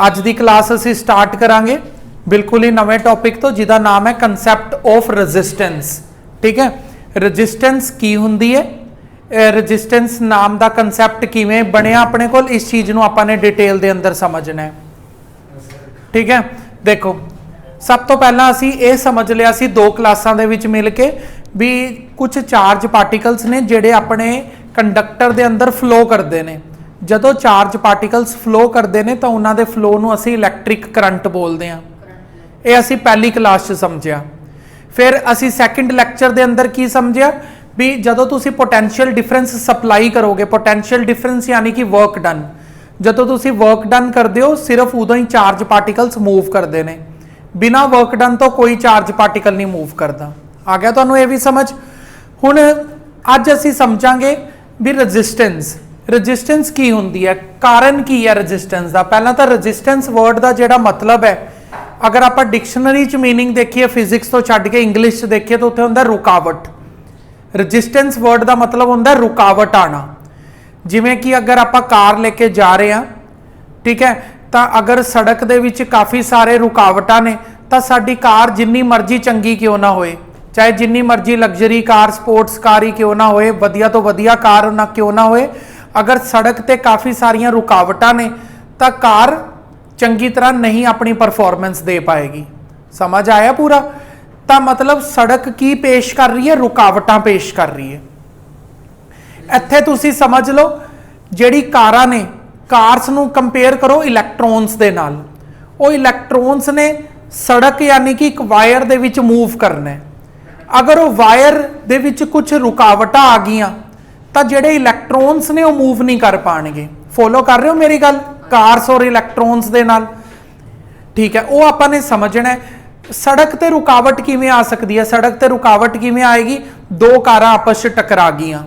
ਅੱਜ ਦੀ क्लास ਅਸੀਂ स्टार्ट करांगे बिल्कुल ही नवे टॉपिक तो जिहदा नाम है कंसैप्ट ऑफ रजिस्टेंस। ठीक है, रजिस्टेंस की हुंदी है, रजिस्टेंस नाम का कंसैप्ट किवें बनिया अपने कोल, इस चीज़ नूं आपां ने डिटेल दे अंदर समझना है। ठीक है, देखो सब तो पहला असी ये समझ लिया सी दो क्लासां दे विच मिल के भी कुछ चार्ज पार्टिकल्स ने जिहड़े अपने कंडक्टर दे अंदर फ्लो करते हैं। जदों चार्ज पार्टिकल्स फ्लो करते हैं तो उन्होंने फ्लो नूं असी इलैक्ट्रिक करंट बोलते हैं। ये असी पहली क्लास समझिया। फिर असी सैकेंड लैक्चर के अंदर की समझिया भी जदों तुसी पोटेंशियल डिफरेंस सप्लाई करोगे, पोटेंशियल डिफरेंस यानी कि वर्क डन, जदों तुसी वर्क डन करते हो सिर्फ उदों ही चार्ज पार्टिकल्स मूव करते हैं, बिना वर्क डन तो कोई चार्ज पार्टिकल नहीं मूव करता। आ गया तुहानूं ये भी समझ। हुण अज असी समझांगे भी रजिस्टेंस, रजिस्टेंस की हुंदी है, कारण की है रजिस्टेंस का। पहला तो रजिस्टेंस वर्ड का जिहड़ा मतलब है, अगर आप डिक्शनरी च मीनिंग देखिए फिजिक्स तो छड्ड के इंग्लिश देखिए तो उत्थे हुंदा रुकावट। रजिस्टेंस वर्ड का मतलब हुंदा रुकावट आना। जिवें कि अगर आप कार लेके जा रहे हैं, ठीक है, तो अगर सड़क दे विच काफ़ी सारे रुकावटां ने तो साडी कार जिन्नी मर्जी चंगी क्यों ना होए, चाहे जिन्नी मर्जी लग्जरी कार स्पोर्ट्स कार ही क्यों ना होए, वधिया तो वधिया कार ना क्यों ना होए, अगर सड़क ते काफ़ी सारियां रुकावटां ने तो कार चंगी तरह नहीं अपनी परफॉर्मेंस दे पाएगी। समझ आया पूरा? तो मतलब सड़क की पेश कर रही है, रुकावटां पेश कर रही है। इत्थे तुसी समझ लो जिहड़ी कारां ने, कार्स नूं कंपेयर करो इलैक्ट्रॉन्स दे नाल। वो इलैक्ट्रॉन्स ने सड़क यानी कि एक वायर दे विच मूव करना है। अगर वो वायर दे विच कुछ रुकावटां आ गईयां तो जिहड़े इलैक्ट्रॉन्स ने वो मूव नहीं कर पाएंगे। फॉलो कर रहे हो मेरी गल? कार्स और इलैक्ट्रॉन्स दे नाल, ठीक है, वो आपां ने समझना है। सड़क ते रुकावट किवें आ सकती है? सड़क ते रुकावट किवें आएगी? दो कारां आपस च टकरा गईयां,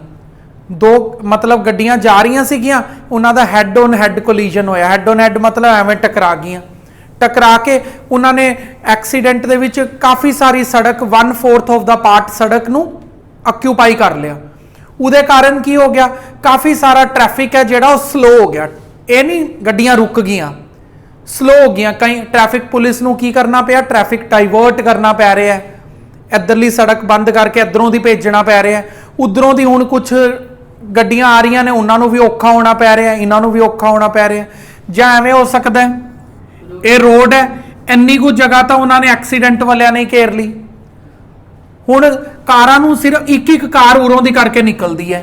दो मतलब गड्डियां जा रही सीगियां, उन्हां दा हैड ऑन हैड कोलिजन होया। हैड ऑन हैड मतलब एवें टकरा गईयां, टकरा के उन्होंने एक्सीडेंट दे विच काफ़ी सारी सड़क 1/4 ऑफ द पार्ट सड़क नूं ऑक्यूपाई कर लिया। उहदे कारण की हो गया? काफ़ी सारा ट्रैफिक है जिहड़ा स्लो हो गया। ये नहीं गड्डियां रुक गईयां, स्लो हो गई। कई ट्रैफिक पुलिस नूं की करना पिया? ट्रैफिक डाइवर्ट करना पै रहा है, इधरली सड़क बंद करके इधरों दी भेजना पै रहा है। उधरों दी हुण कुछ गड्डियां आ रही ने, उन्होंने भी औखा होना पै रहा है, इन्हों भी औखा होना पै रहा है। जां एवें हो सकता है ये रोड है, इन्नी कुछ जगह तो उन्होंने एक्सीडेंट वालियां ने घेर ली। हुण कारां नूं सिर्फ एक कार उरों दी करके निकलती है,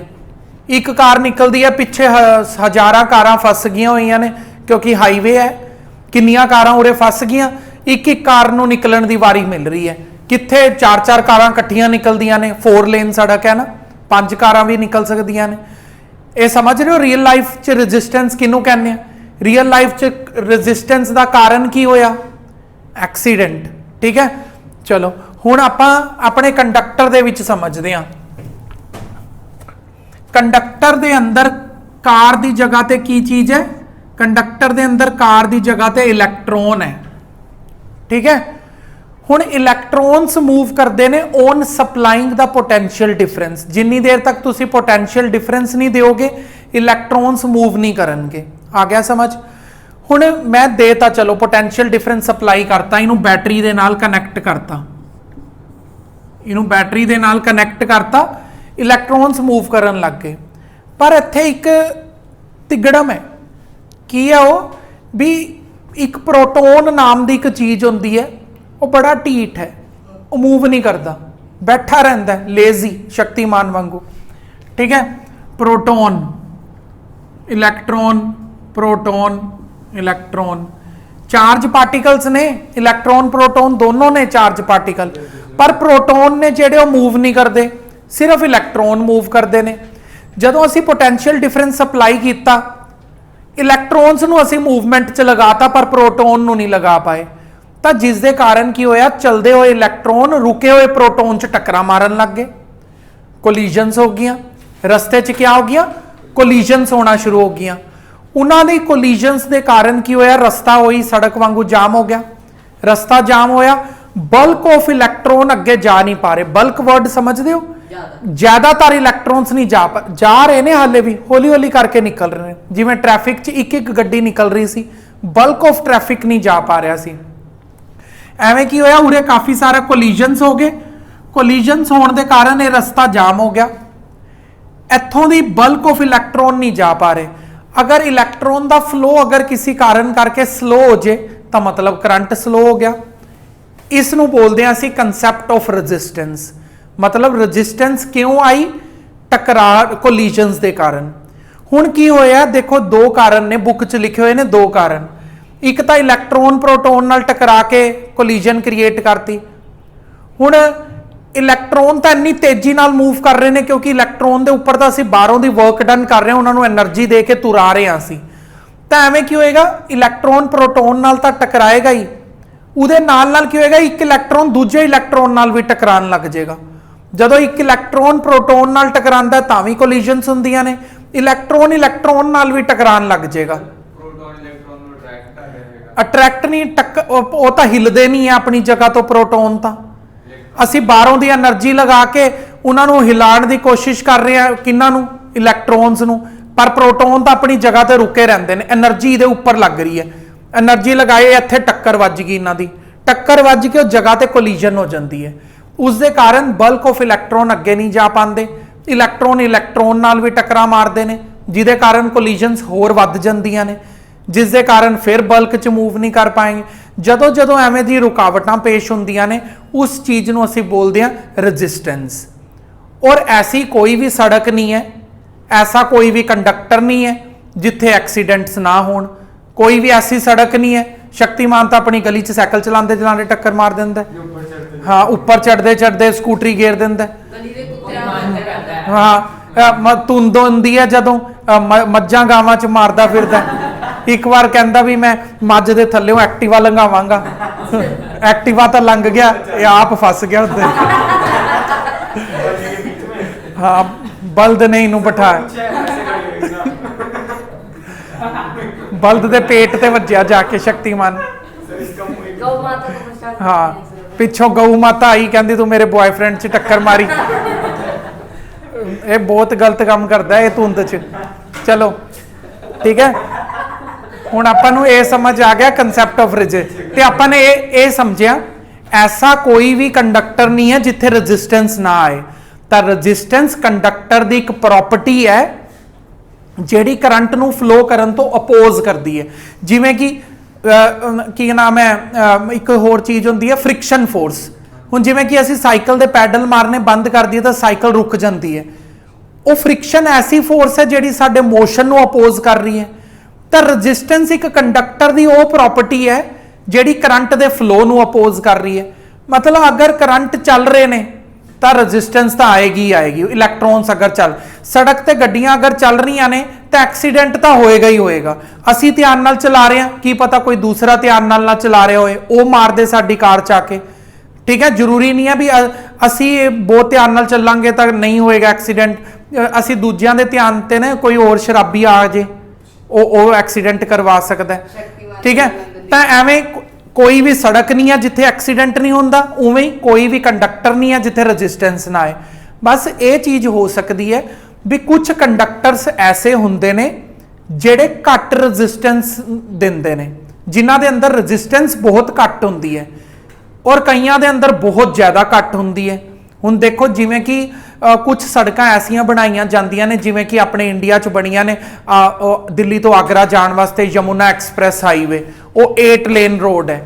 एक कार निकलती है, पिछे हज़ारां कारां फस गईयां होईयां ने क्योंकि हाईवे है, किन्नियां कारां उरे फस गईयां, एक कार नूं निकलण दी वारी मिल रही है। कित्थे 4-4 कारां इकट्ठियां निकलदियां ने, 4 लेन सड़क है ना, 5 कारां भी निकल सकदियां ने। ये समझ रहे हो? रियल लाइफ च रजिस्टेंस किनू कहने? रियल लाइफ च रजिस्टेंस का कारण की होया? एक्सीडेंट। ठीक है, चलो हुण आपां अपने कंडक्टर दे विच समझदे हां। कंडक्टर दे अंदर कार दी जगह ते की चीज है? कंडक्टर दे अंदर कार दी जगह ते इलैक्ट्रॉन है। ठीक है, हुण इलैक्ट्रॉन्स मूव करते हैं on supplying the potential difference. जिन्नी देर तक तुसी पोटेंशियल डिफरेंस नहीं दोगे इलैक्ट्रॉन्स मूव नहीं करनगे। आ गया समझ? हुण मैं देता, चलो पोटेंशियल डिफरेंस सप्लाई करता, इनू बैटरी दे नाल कनैक्ट करता, इनू बैटरी दे नाल कनैक्ट करता, इलैक्ट्रॉन्स मूव करन लग गए। पर इत्थे एक तिगड़म है, की है वो भी एक प्रोटोन नाम की एक चीज़ होंदी है, वो बड़ा ढीठ है, वो मूव नहीं करता, बैठा रहता है लेजी, शक्तिमान वांगू। ठीक है, proton electron, proton electron, charge particles ने, इलैक्ट्रॉन प्रोटोन दोनों ने चार्ज पार्टिकल, पर प्रोटोन ने जेडे मूव नहीं करते, सिर्फ इलैक्ट्रॉन मूव करते हैं। जदों असी पोटेंशियल डिफरेंस सप्लाई किया, इलैक्ट्रॉन्स नूं असी मूवमेंट च लगाता पर प्रोटोन नूं नहीं लगा पाए, तो जिस दे कारण की होया? चलते हुए इलैक्ट्रॉन रुके हुए प्रोटोन च टक्करां मारन लग गए, कोलिजन्स हो गई। रस्ते च क्या हो गया? कोलिजन्स होना शुरू हो गई। उन्होंने कोलिजन्स के कारण की होया? रस्ता होई सड़क वांगू जाम हो गया। रस्ता जाम होया, बल्क ऑफ इलैक्ट्रॉन अगे जा नहीं पा रहे। बल्क वर्ड समझते हो? ਜ਼ਿਆਦਾਤਰ ਇਲੈਕਟ੍ਰੋਨਸ नहीं जा रहे ने, हाले भी हौली हौली करके निकल रहे हैं। जिवें ट्रैफिक च एक एक गड्डी निकल रही सी, बल्क ऑफ ट्रैफिक नहीं जा पा रहा सी। एवें की होया, उरे काफ़ी सारा कोलिजनस हो गए। कोलिजनस होने के कारण ये रस्ता जाम हो गया, इत्थों दी बल्क ऑफ इलैक्ट्रॉन नहीं जा पा रहे। अगर इलैक्ट्रॉन का फ्लो अगर किसी कारण करके स्लो हो जाए तो मतलब करंट स्लो हो गया। इस नूं बोलते हैं असीं कंसैप्ट ऑफ रजिस्टेंस। मतलब रजिस्टेंस क्यों आई? टकराव कोलिजनस के कारण। हुण की होया, देखो दो कारण ने बुक च लिखे हुए ने, दो कारण। एक तो इलैक्ट्रॉन प्रोटोन नाल टकरा के कोलिजन क्रिएट करती। हुण इलैक्ट्रॉन तो इन्नी तेजी नाल मूव कर रहे हैं क्योंकि इलैक्ट्रॉन के उपर तो असीं बाहरों की वर्क डन कर रहे हैं, उन्होंने एनर्जी दे के तुरा रहे हैं असीं। तो एवें की होएगा, इलैक्ट्रॉन प्रोटोन नाल तो टकराएगा ही, उहदे नाल की होएगा एक इलैक्ट्रॉन दूजे इलैक्ट्रॉन नाल भी टकरान लग जाएगा। जदों एक इलैक्ट्रॉन प्रोटोन नाल टकरांदा तां भी कोलिजनस हुंदियां ने, इलैक्ट्रॉन इलैक्ट्रॉन नाल भी टकरान लग जाएगा। अट्रैक्ट नहीं, वो तो हिलदे नहीं है अपनी जगह तो। प्रोटोन तो असीं बाहरों की एनर्जी लगा के उन्होंने हिलाण की कोशिश कर रहे हैं, किन्हां नूं? इलैक्ट्रॉन्स नूं। पर प्रोटोन तो अपनी जगह ते रुके रहंदे ने, एनर्जी इहदे उपर लग रही है। एनर्जी लगाए, इत्थे टक्कर वज गई, इन्हां दी टक्कर वज के उस जगह ते कोलिजन हो जाती है। उसके कारण बल्क ऑफ इलैक्ट्रॉन अगे नहीं जा पाते। इलैक्ट्रॉन इलैक्ट्रॉन नाल भी टक्करां मारते हैं, जिहदे कारण कोलिजनस होर वध जांदियां ने, जिस दे कारण फिर बल्क च मूव नहीं कर पाएंगे। जदों जदों एवें दी रुकावटां पेश हुंदियां ने, उस चीज़ नूं असीं बोलदे हां रजिस्टेंस। और ऐसी कोई भी सड़क नहीं है, ऐसा कोई भी कंडक्टर नहीं है जिथे एक्सीडेंट्स ना होण। कोई भी ऐसी सड़क नहीं है। शक्तिमान तो अपनी गली च साइकिल चलाते चलाते टक्कर मार दिंदा, हाँ उपर चढ़ते चढ़ते स्कूटरी गेर दिंदा। हाँ धुंद हुंदी है जदों मज्जां गावां च मारदा फिरदा। एक बार कहंदा भी मैं मੱਝ ਦੇ ਥੱਲੇੋਂ एक्टिवा लंघावांगा, एक्टिवा तो लंघ गया, ये आप फस गया उधर। हाँ बल्द ने इनू बिठाया, बल्द दे पेट ते वज्जिया जाके शक्तिमान। हाँ पिछों गऊ माता आई, कहती तू मेरे बॉयफ्रेंड च टक्कर मारी। ये बहुत गलत काम करता है ये धुंद च। चलो ठीक है, हुण आपां नूं ये समझ आ गया कंसैप्ट ऑफ रजिस्टेंस। ते आपां ने ये समझिया ऐसा कोई भी कंडक्टर नहीं है जिथे रजिस्टेंस ना आए। तो रजिस्टेंस कंडक्टर की एक प्रॉपर्टी है जिहड़ी करंट नूं फ्लो करन तो अपोज करती है। जिवें कि नाम है, एक होर चीज़ हुंदी है फ्रिक्शन फोर्स। हुण जिवें कि असीं साइकिल दे पैडल मारने बंद कर दिए तो साइकिल रुक जाती है। वो फ्रिक्शन ऐसी फोर्स है जिहड़ी साडे मोशन नूं अपोज कर रही है। तो रजिस्टेंस एक कंडक्टर की वो प्रॉपर्टी है जिहड़ी करंट दे फ्लो नूं अपोज कर रही है। मतलब अगर करंट चल रहे ने तो रजिस्टेंस तो आएगी ही आएगी। इलैक्ट्रॉन्स अगर चल, सड़क ते गड्डियां अगर चल रही ने तो एक्सीडेंट तो होएगा ही होएगा। असीं ध्यान नाल चला रहे हैं, की पता कोई दूसरा ध्यान नाल ना चला रहे होए, वो मार दे साडी कार च आके। ठीक है, जरूरी नहीं है भी असीं बहुत ध्यान नाल चलांगे तो नहीं होएगा एक्सीडेंट। असीं दूजियां दे ध्यान ते ने कोई होर शराबी आ जे, वो एक्सीडेंट करवा सकता है। ठीक है, तो एवें कोई भी सड़क नहीं है जिथे एक्सीडेंट नहीं होंदा, उवें ही कोई भी कंडक्टर नहीं है जिथे रजिस्टेंस ना आए। बस ये चीज़ हो सकती है भी कुछ कंडक्टर्स ऐसे होंदे ने जिहड़े घट रजिस्टेंस दिंदे ने, जिन्हां दे अंदर रजिस्टेंस बहुत घट हुंदी है और कईयां दे अंदर बहुत ज़्यादा घट हुंदी है। हुण देखो जिवें कि कुछ सड़कां ऐसियां बनाईयां जांदियां ने, जिवें कि अपने इंडिया च बणियां ने, दिल्ली तो आगरा जाण वास्ते यमुना एक्सप्रैस हाईवे, वो 8 लेन रोड है।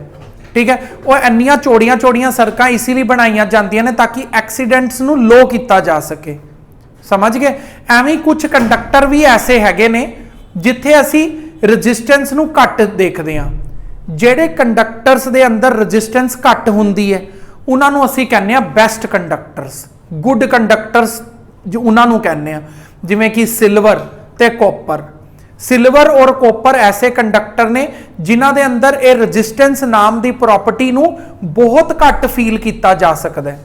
ठीक है, वो इन्नियां चौड़ियां चौड़ियां सड़कां इसीलिए बनाईयां जांदियां ने ताकि एक्सीडेंट्स नूं लो किया जा सके। समझ गए? एवें कुछ कंडक्टर भी ऐसे हैगे ने जिथे असी रजिस्टेंस नूं घट देखदे हां। जिहड़े कंडक्टर्स दे अंदर रजिस्टेंस घट हुंदी है उन्हां नूं असी कहने हां बेस्ट कंडक्टर्स, गुड कंडक्टर्स जो उन्हां नूं कहने हां। जिवें कि सिल्वर ते कॉपर। सिल्वर और कॉपर ऐसे कंडक्टर ने जिन्हां दे अंदर ये रजिस्टेंस नाम की प्रॉपर्टी नूं बहुत घट फील किया जा सकता है,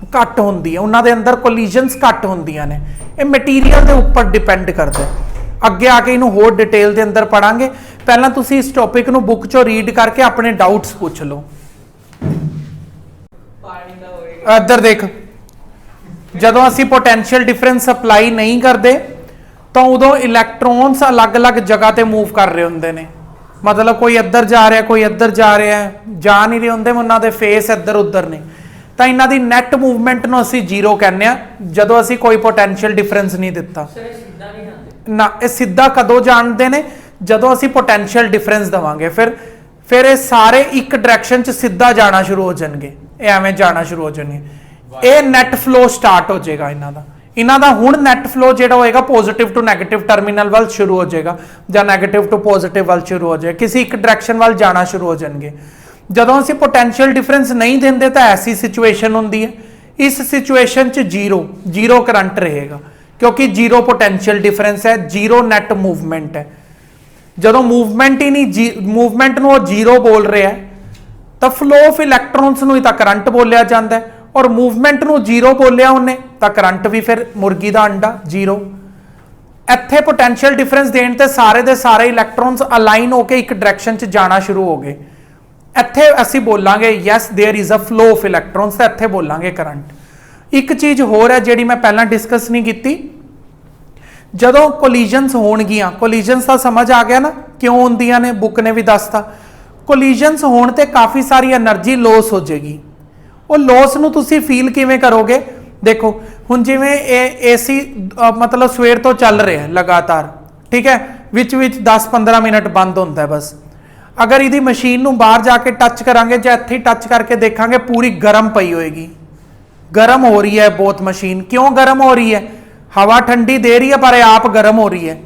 घट होंदी है, उन्हां दे अंदर कोलिजनस घट होंदियां ने। ये मटीरियल के उपर डिपेंड करता है। अगे आके इनू होर डिटेल के अंदर पढ़ांगे। पहला तुसी इस टॉपिक नूं बुक चो रीड करके अपने डाउट्स पूछ लो। इधर देख, ਜਦੋਂ ਅਸੀਂ ਪੋਟੈਂਸ਼ੀਅਲ ਡਿਫਰੈਂਸ ਅਪਲਾਈ ਨਹੀਂ ਕਰਦੇ ਤਾਂ ਉਦੋਂ ਇਲੈਕਟ੍ਰੋਨਸ ਅਲੱਗ-ਅਲੱਗ ਜਗ੍ਹਾ ਤੇ ਮੂਵ ਕਰ ਰਹੇ ਹੁੰਦੇ ਨੇ। ਮਤਲਬ ਕੋਈ ਇੱਧਰ ਜਾ ਰਿਹਾ, ਕੋਈ ਇੱਧਰ ਜਾ ਰਿਹਾ, ਜਾ ਨਹੀਂ ਰਹੇ ਹੁੰਦੇ, ਉਹਨਾਂ ਦੇ ਫੇਸ ਇੱਧਰ ਉੱਧਰ ਨੇ। ਤਾਂ ਇਹਨਾਂ ਦੀ ਨੈਟ ਮੂਵਮੈਂਟ ਨੂੰ ਅਸੀਂ ਜ਼ੀਰੋ ਕਹਿੰਦੇ ਆ ਜਦੋਂ ਅਸੀਂ ਕੋਈ ਪੋਟੈਂਸ਼ੀਅਲ ਡਿਫਰੈਂਸ ਨਹੀਂ ਦਿੱਤਾ ਨਾ। ਇਹ ਸਿੱਧਾ ਕਦੋਂ ਜਾਣਦੇ ਨੇ? ਜਦੋਂ ਅਸੀਂ ਪੋਟੈਂਸ਼ੀਅਲ ਡਿਫਰੈਂਸ ਦਵਾਂਗੇ। ਫਿਰ ਇਹ ਸਾਰੇ ਇੱਕ ਡਾਇਰੈਕਸ਼ਨ 'ਚ ਸਿੱਧਾ ਜਾਣਾ ਸ਼ੁਰੂ ਹੋ ਜਾਣਗੇ, ਇਹ ਐਵੇਂ ਜਾਣਾ ਸ਼ੁਰੂ ਹੋ ਜਾਣਗੇ। ਇਹ ਨੈਟ ਫਲੋ ਸਟਾਰਟ ਹੋ ਜਾਏਗਾ ਇਹਨਾਂ ਦਾ ਹੁਣ ਨੈਟ ਫਲੋ ਜਿਹੜਾ ਹੋਏਗਾ ਪੋਜ਼ਿਟਿਵ ਟੂ ਨੈਗੇਟਿਵ ਟਰਮੀਨਲ ਵੱਲ ਸ਼ੁਰੂ ਹੋ ਜਾਏਗਾ ਜਾਂ ਨੈਗੇਟਿਵ ਟੂ ਪੋਜ਼ਿਟਿਵ ਵੱਲ ਸ਼ੁਰੂ ਹੋ ਜਾਏਗਾ, ਕਿਸੇ ਇੱਕ ਡਾਇਰੈਕਸ਼ਨ ਵੱਲ ਜਾਣਾ ਸ਼ੁਰੂ ਹੋ ਜਾਣਗੇ। ਜਦੋਂ ਅਸੀਂ ਪੋਟੈਂਸ਼ੀਅਲ ਡਿਫਰੈਂਸ ਨਹੀਂ ਦਿੰਦੇ ਤਾਂ ਐਸੀ ਸਿਚੁਏਸ਼ਨ ਹੁੰਦੀ ਹੈ। ਇਸ ਸਿਚੁਏਸ਼ਨ 'ਚ ਜ਼ੀਰੋ ਕਰੰਟ ਰਹੇਗਾ ਕਿਉਂਕਿ ਜ਼ੀਰੋ ਪੋਟੈਂਸ਼ੀਅਲ ਡਿਫਰੈਂਸ ਹੈ, ਜ਼ੀਰੋ ਨੈਟ ਮੂਵਮੈਂਟ ਹੈ। ਜਦੋਂ ਮੂਵਮੈਂਟ ਹੀ ਨਹੀਂ, ਮੂਵਮੈਂਟ ਨੂੰ ਉਹ ਜ਼ੀਰੋ ਬੋਲ ਰਿਹਾ ਤਾਂ ਫਲੋ ਆਫ ਇਲੈਕਟ੍ਰੋਨਸ ਨੂੰ ਹੀ ਤਾਂ ਕਰੰਟ ਬੋਲਿਆ ਜਾਂਦਾ ਹੈ, ਔਰ ਮੂਵਮੈਂਟ ਨੂੰ ਜ਼ੀਰੋ ਬੋਲਿਆ ਉਹਨੇ ਤਾਂ ਕਰੰਟ ਵੀ ਫਿਰ ਮੁਰਗੀ ਦਾ ਅੰਡਾ ਜ਼ੀਰੋ। ਇੱਥੇ ਪੋਟੈਂਸ਼ੀਅਲ ਡਿਫਰੈਂਸ ਦੇਣ ਤੇ ਸਾਰੇ ਦੇ ਸਾਰੇ ਇਲੈਕਟ੍ਰੋਨਸ ਅਲਾਈਨ ਹੋ ਕੇ ਇੱਕ ਡਾਇਰੈਕਸ਼ਨ 'ਚ ਜਾਣਾ ਸ਼ੁਰੂ ਹੋ ਗਏ। ਇੱਥੇ ਅਸੀਂ ਬੋਲਾਂਗੇ yes there is a flow of electrons, ਤੇ ਇੱਥੇ ਬੋਲਾਂਗੇ ਕਰੰਟ। ਇੱਕ ਚੀਜ਼ ਹੋਰ ਹੈ ਜਿਹੜੀ ਮੈਂ ਪਹਿਲਾਂ ਡਿਸਕਸ ਨਹੀਂ ਕੀਤੀ, ਜਦੋਂ ਕੋਲੀਜਨਸ ਹੋਣਗੀਆਂ, ਕੋਲੀਜਨਸ ਦਾ ਸਮਝ ਆ ਗਿਆ ਨਾ ਕਿਉਂ ਹੁੰਦੀਆਂ ਨੇ, ਬੁੱਕ ਨੇ ਵੀ ਦੱਸਤਾ। ਕੋਲੀਜਨਸ ਹੋਣ ਤੇ ਕਾਫੀ ਸਾਰੀ એનર્ਜੀ ਲੋਸ ਹੋ ਜਾਏਗੀ। ਉਹ ਲੋਸ ਨੂੰ ਤੁਸੀਂ ਫੀਲ ਕਿਵੇਂ ਕਰੋਗੇ? ਦੇਖੋ ਹੁਣ ਜਿਵੇਂ ਇਹ ਏਸੀ ਮਤਲਬ ਸਵੇਰ ਤੋਂ ਚੱਲ ਰਿਹਾ ਲਗਾਤਾਰ, ਠੀਕ ਹੈ, ਵਿੱਚ 10-15 ਮਿੰਟ ਬੰਦ ਹੁੰਦਾ ਹੈ ਬਸ। ਅਗਰ ਇਹਦੀ ਮਸ਼ੀਨ ਨੂੰ ਬਾਹਰ ਜਾ ਕੇ ਟੱਚ ਕਰਾਂਗੇ ਜਾਂ ਇੱਥੇ ਹੀ ਟੱਚ ਕਰਕੇ ਦੇਖਾਂਗੇ, ਪੂਰੀ ਗਰਮ ਪਈ ਹੋਏਗੀ, ਗਰਮ ਹੋ ਰਹੀ ਹੈ ਬਹੁਤ ਮਸ਼ੀਨ। ਕਿਉਂ ਗਰਮ ਹੋ ਰਹੀ ਹੈ? ਹਵਾ ਠੰਡੀ ਦੇ ਰਹੀ ਹੈ ਪਰ ਇਹ ਆਪ ਗਰਮ ਹੋ ਰਹੀ ਹੈ।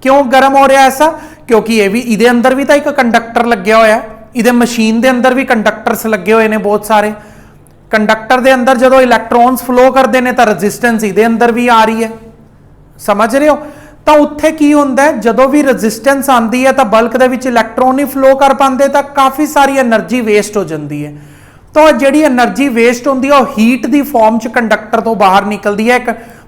ਕਿਉਂ ਗਰਮ ਹੋ ਰਿਹਾ ਐਸਾ? ਕਿਉਂਕਿ ਇਹਦੇ ਅੰਦਰ ਵੀ ਤਾਂ ਇੱਕ ਕੰਡਕਟਰ ਲੱਗਿਆ ਹੋਇਆ, ਇਹਦੇ ਮਸ਼ੀਨ ਦੇ ਅੰਦਰ ਵੀ ਕੰਡਕਟਰਸ ਲੱਗੇ ਹੋਏ ਨੇ ਬਹੁਤ ਸਾਰੇ। ਕੰਡਕਟਰ ਦੇ ਅੰਦਰ ਜਦੋਂ ਇਲੈਕਟ੍ਰੋਨਸ ਫਲੋ ਕਰਦੇ ਨੇ ਤਾਂ ਰੈਜ਼ਿਸਟੈਂਸ ਇਹਦੇ ਅੰਦਰ ਵੀ ਆ ਰਹੀ ਹੈ, ਸਮਝ ਰਹੇ ਹੋ? ਤਾਂ ਉੱਥੇ ਕੀ ਹੁੰਦਾ ਹੈ, ਜਦੋਂ ਵੀ ਰੈਜ਼ਿਸਟੈਂਸ ਆਂਦੀ ਹੈ ਤਾਂ ਬਲਕ ਦੇ ਵਿੱਚ ਇਲੈਕਟ੍ਰੋਨ ਹੀ ਫਲੋ ਕਰ ਪਾਉਂਦੇ ਤਾਂ ਕਾਫੀ ਸਾਰੀ એનર્ਜੀ ਵੇਸਟ ਹੋ ਜਾਂਦੀ ਹੈ। ਤਾਂ ਜਿਹੜੀ એનર્ਜੀ ਵੇਸਟ ਹੁੰਦੀ ਹੈ ਉਹ ਹੀਟ ਦੀ ਫਾਰਮ 'ਚ ਕੰਡਕਟਰ ਤੋਂ ਬਾਹਰ ਨਿਕਲਦੀ ਹੈ।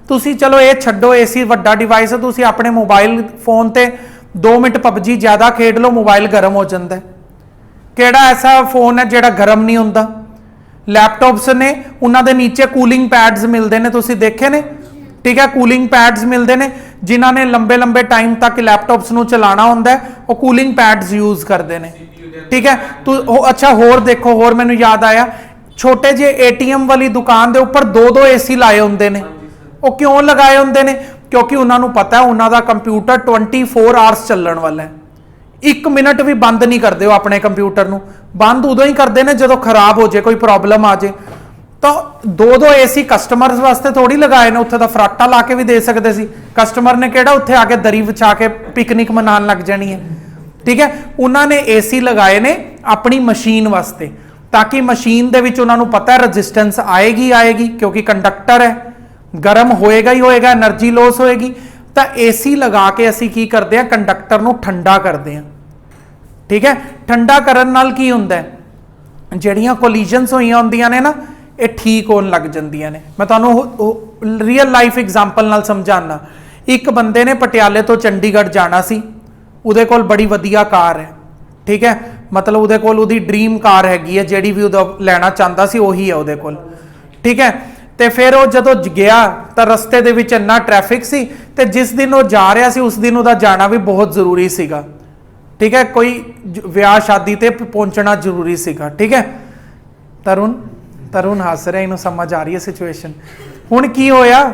ਤੁਸੀਂ ਚਲੋ ਇਹ ਛੱਡੋ, ਏਸੀ ਵੱਡਾ ਡਿਵਾਈਸ ਹੈ, ਤੁਸੀਂ ਆਪਣੇ ਮੋਬਾਈਲ ਫੋਨ ਤੇ 2 ਮਿੰਟ ਪਬਜੀ ਜ਼ਿਆਦਾ ਖੇਡ ਲਓ, ਮੋਬਾਈਲ ਗਰਮ ਹੋ ਜਾਂਦਾ। ਕਿਹੜਾ ਐਸਾ ਫੋਨ ਹੈ ਜਿਹੜਾ ਗਰਮ ਨਹੀਂ ਹੁੰਦਾ? ਲੈਪਟਾਪਸ ਨੇ, ਉਹਨਾਂ ਦੇ ਨੀਚੇ ਕੂਲਿੰਗ ਪੈਡਸ ਮਿਲਦੇ ਨੇ, ਤੁਸੀਂ ਦੇਖੇ ਨੇ, ਠੀਕ ਹੈ, ਕੂਲਿੰਗ ਪੈਡਸ ਮਿਲਦੇ ਨੇ। ਜਿਨ੍ਹਾਂ ਨੇ ਲੰਬੇ ਟਾਈਮ ਤੱਕ ਲੈਪਟਾਪਸ ਨੂੰ ਚਲਾਉਣਾ ਹੁੰਦਾ ਹੈ ਉਹ ਕੂਲਿੰਗ ਪੈਡਸ ਯੂਜ਼ ਕਰਦੇ ਨੇ, ਠੀਕ ਹੈ। ਅੱਛਾ ਹੋਰ ਦੇਖੋ, ਹੋਰ ਮੈਨੂੰ ਯਾਦ ਆਇਆ, ਛੋਟੇ ਜਿਹੇ ATM ਵਾਲੀ ਦੁਕਾਨ ਦੇ ਉੱਪਰ 2-2 ਏਸੀ ਲਾਏ ਹੁੰਦੇ ਨੇ। ਉਹ ਕਿਉਂ ਲਗਾਏ ਹੁੰਦੇ ਨੇ? ਕਿਉਂਕਿ ਉਹਨਾਂ ਨੂੰ ਪਤਾ ਹੈ ਉਹਨਾਂ ਦਾ ਕੰਪਿਊਟਰ 24 ਆਵਰਸ ਚੱਲਣ ਵਾਲਾ ਹੈ। 1 ਮਿੰਟ ਵੀ ਬੰਦ ਨਹੀਂ ਕਰਦੇ ਉਹ ਆਪਣੇ ਕੰਪਿਊਟਰ ਨੂੰ। ਬੰਦ ਉਦੋਂ ਹੀ ਕਰਦੇ ਨੇ ਜਦੋਂ ਖਰਾਬ ਹੋ ਜਾਏ, ਕੋਈ ਪ੍ਰੋਬਲਮ ਆ ਜਾਏ। ਤਾਂ 2-2 ਏਸੀ ਕਸਟਮਰਸ ਵਾਸਤੇ ਥੋੜੀ ਲਗਾਏ ਨੇ, ਉੱਥੇ ਤਾਂ ਫਰਾਟਾ ਲਾ ਕੇ ਵੀ ਦੇ ਸਕਦੇ ਸੀ। ਕਸਟਮਰ ਨੇ ਕਿਹੜਾ ਉੱਥੇ ਆ ਕੇ ਦਰੀ ਵਿਛਾ ਕੇ ਪਿਕਨਿਕ ਮਨਾਉਣ ਲੱਗ ਜਾਣੀ ਹੈ, ਠੀਕ ਹੈ। ਉਹਨਾਂ ਨੇ ਏਸੀ ਲਗਾਏ ਨੇ ਆਪਣੀ ਮਸ਼ੀਨ ਵਾਸਤੇ, ਤਾਂ ਕਿ ਮਸ਼ੀਨ ਦੇ ਵਿੱਚ ਉਹਨਾਂ ਨੂੰ ਪਤਾ ਹੈ ਰੈਜ਼ਿਸਟੈਂਸ ਆਏਗੀ ਕਿਉਂਕਿ ਕੰਡਕਟਰ ਹੈ, ਗਰਮ ਹੋਏਗਾ ਹੀ ਹੋਏਗਾ, એનર્ਜੀ ਲੋਸ ਹੋਏਗੀ। ਤਾਂ ਏਸੀ ਲਗਾ ਕੇ ਅਸੀਂ ਕੀ ਕਰਦੇ ਹਾਂ, ਕੰਡਕਟਰ ਨੂੰ ਠੰਡਾ ਕਰਦੇ ਹਾਂ, ਠੀਕ ਹੈ। ਠੰਡਾ ਕਰਨ ਨਾਲ ਕੀ ਹੁੰਦਾ ਹੈ, ਜਿਹੜੀਆਂ ਕੋਲੀਜਨਸ ਹੋਈਆਂ ਹੁੰਦੀਆਂ ਨੇ ਨਾ ਇਹ ਠੀਕ ਹੋਣ ਲੱਗ ਜਾਂਦੀਆਂ ਨੇ। ਮੈਂ ਤੁਹਾਨੂੰ ਰੀਅਲ ਲਾਈਫ ਐਗਜ਼ਾਮਪਲ ਨਾਲ ਸਮਝਾਉਣਾ। ਇੱਕ ਬੰਦੇ ਨੇ ਪਟਿਆਲੇ ਤੋਂ ਚੰਡੀਗੜ੍ਹ ਜਾਣਾ ਸੀ, ਉਹਦੇ ਕੋਲ ਬੜੀ ਵਧੀਆ ਕਾਰ ਹੈ, ਠੀਕ ਹੈ, ਮਤਲਬ ਉਹਦੇ ਕੋਲ ਉਹਦੀ ਡ੍ਰੀਮ ਕਾਰ ਹੈਗੀ ਹੈ, ਜਿਹੜੀ ਵੀ ਉਹਦਾ ਲੈਣਾ ਚਾਹੁੰਦਾ ਸੀ ਉਹੀ ਹੈ ਉਹਦੇ ਕੋਲ, ਠੀਕ ਹੈ। ਤੇ ਫਿਰ ਉਹ ਜਦੋਂ ਗਿਆ ਤਾਂ ਰਸਤੇ ਦੇ ਵਿੱਚ ਇੰਨਾ ਟ੍ਰੈਫਿਕ ਸੀ, ਤੇ ਜਿਸ ਦਿਨ ਉਹ ਜਾ ਰਿਹਾ ਸੀ ਉਸ ਦਿਨ ਉਹਦਾ ਜਾਣਾ ਵੀ ਬਹੁਤ ਜ਼ਰੂਰੀ ਸੀਗਾ, ਠੀਕ ਹੈ, ਕੋਈ ਵਿਆਹ ਸ਼ਾਦੀ ਤੇ ਪਹੁੰਚਣਾ ਜ਼ਰੂਰੀ ਸੀਗਾ, ਠੀਕ ਹੈ। ਤਰੁਣ ਹੱਸ ਰਿਹਾ, ਇਹਨੂੰ ਸਮਝ ਆ ਰਹੀ ਹੈ ਸਿਚੁਏਸ਼ਨ। ਹੁਣ ਕੀ ਹੋਇਆ,